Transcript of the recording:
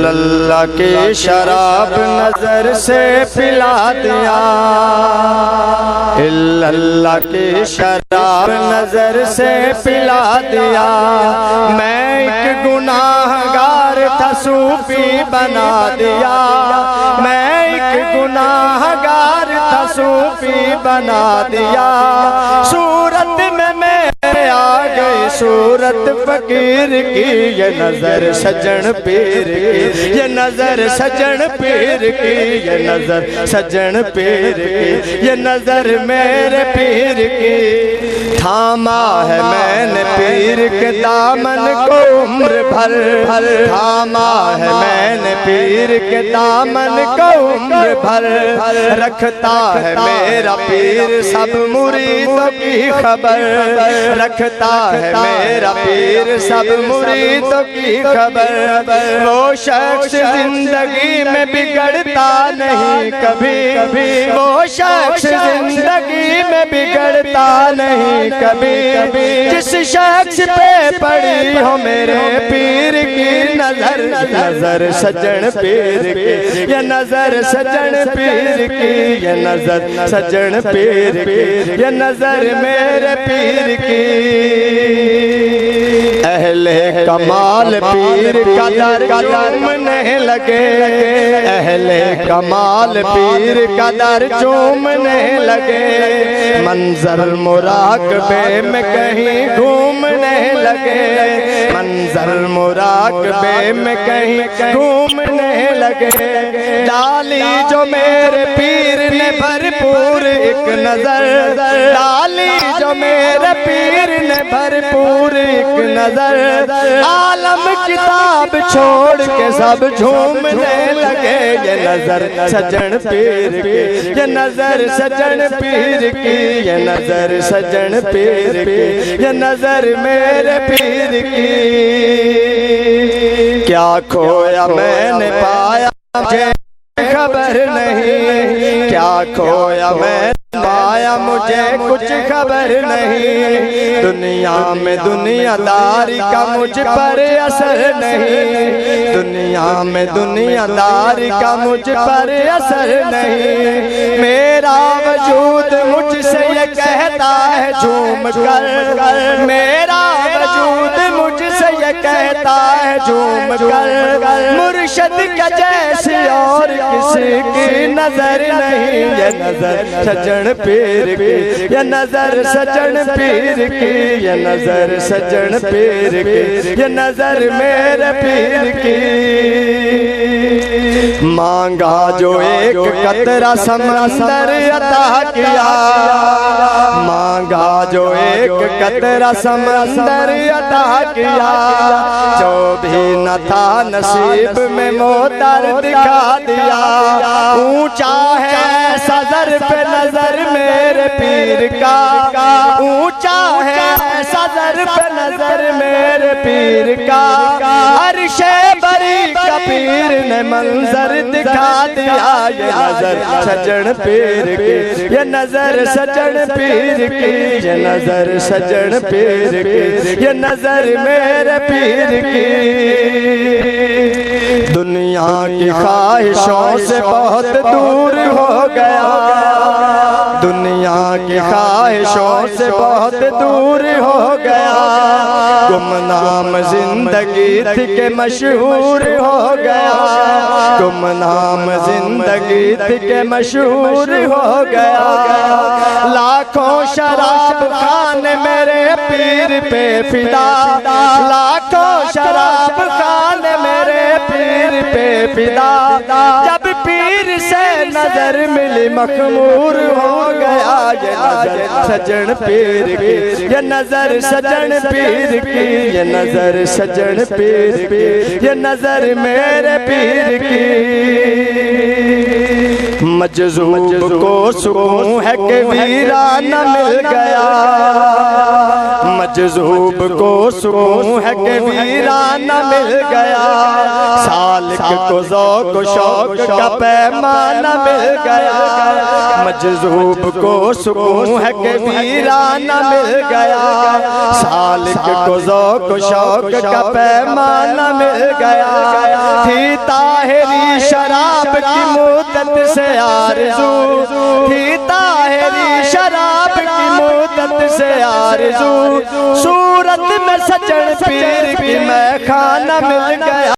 इल्लल्लाह की शराब नजर से पिला दिया, इल्लल्लाह की शराब नजर से पिला दिया। मैं एक गुनाहगार था सूफी बना दिया, मैं एक गुनाहगार था सूफी बना दिया। सूरत में मेरे आ गई सूरत फकीर की, ये नजर सजन पीर की, ये नजर सजन पीर की, ये नजर सजन पीर की, ये नजर मेरे पीर की। थामा है मैंने पीर के दामन को उम्र भर, थामा है मैंने पीर के दामन को उम्र भर। रखता है मेरा पीर सब मुरीदों की खबर, रखता है मेरा पीर सब मुरीदों की खबर। वो शख्स जिंदगी में बिगड़ता नहीं कभी, वो शख्स जिंदगी में बिगड़ता नहीं कभी। जिस शख्स पे पड़ी हो मेरे पीर की नजर, नजर सजन पीर की, ये नजर सजन पीर की, ये नजर सजन पीर की, ये नजर मेरे पीर की। अहले कमाल पीर का दर चूमने लगे, अहले कमाल पीर का दर चूमने लगे। मंजर मुराकबे में कहीं घूमने लगे, मंजर मुराकबे में कहीं घूमने लगे। डाली जो मेरे पीर ने भरपूर एक नजर, डाली जो मेरे पीर ने भरपूर एक नजर। आलम किताब छोड़ के सब झूमने लगे, ये नजर सजन पीर की, ये नजर सजन पीर की, ये नजर सजन पीर की, ये नजर मेरे पीर की। क्या खोया मैंने पाया मुझे खबर नहीं, क्या खोया मैं पाया मुझे कुछ खबर नहीं। दुनिया में दुनियादारी का मुझ पर असर नहीं, दुनिया में दुनियादारी का मुझ पर असर नहीं। मेरा वजूद मुझसे ये कहता है झूम कर, मेरा वजूद मुझसे ये कहता है झूम कर। मुर्शिद के जैसी और किसी की नजर नहीं, ये नजर सजन पीर की, ये नजर सजन पीर की, ये नजर सजन पीर की, ये नजर मेरे पीर की। मांगा जो एक कतरा समंदर अता किया, मांगा जो एक कतरा समंदर अता किया। जो भी न था नसीब में मोतर दिखा दिया। ऊंचा है सदर पे नजर मेरे पीर का, ऊंचा है सदर पे नजर मेरे पीर का। अर्शे बरी का पीर ने मंजर दिखा दिया, ये नजर सजन पीर की, ये नजर सजन पीर की, ये नजर सजन पीर की, ये नजर मेरे पीर की। दुनिया की ख्वाहिशों से बहुत दूर हो गया, दुनिया की ख्वाहिशों से बहुत दूर हो गया। गुमनाम जिंदगी थी के मशहूर हो गया, गुमनाम जिंदगी थी के मशहूर हो गया। लाखों शराब खाने मेरे पीर पे फिदा, लाखों शराब खाने मेरे पीर पे फिदा। जब पीर से नजर मिली मखमूर हो गया, ये नजर सजन पीर की, ये नजर सजन पीर की, ये नजर सजन पीर की, ये नजर मेरे पीर की। मजज़ूब को सुकून है कि वीराना मिल गया, मजज़ूब को सुकून है कि वीराना मिल गया। सालिक को ज़ौक़ शौक़ का पैमाना मिल गया, मजज़ूब को सुकून है कि वीराना मिल गया। सालिक को ज़ौक़ शौक़ का पैमाना मिल गया। थी की मुद्दत से आरज़ू थी, ताहिरी शराब की मुद्दत से आरज़ू, सूरत में सजन पीर की मैं खाना मिल गया।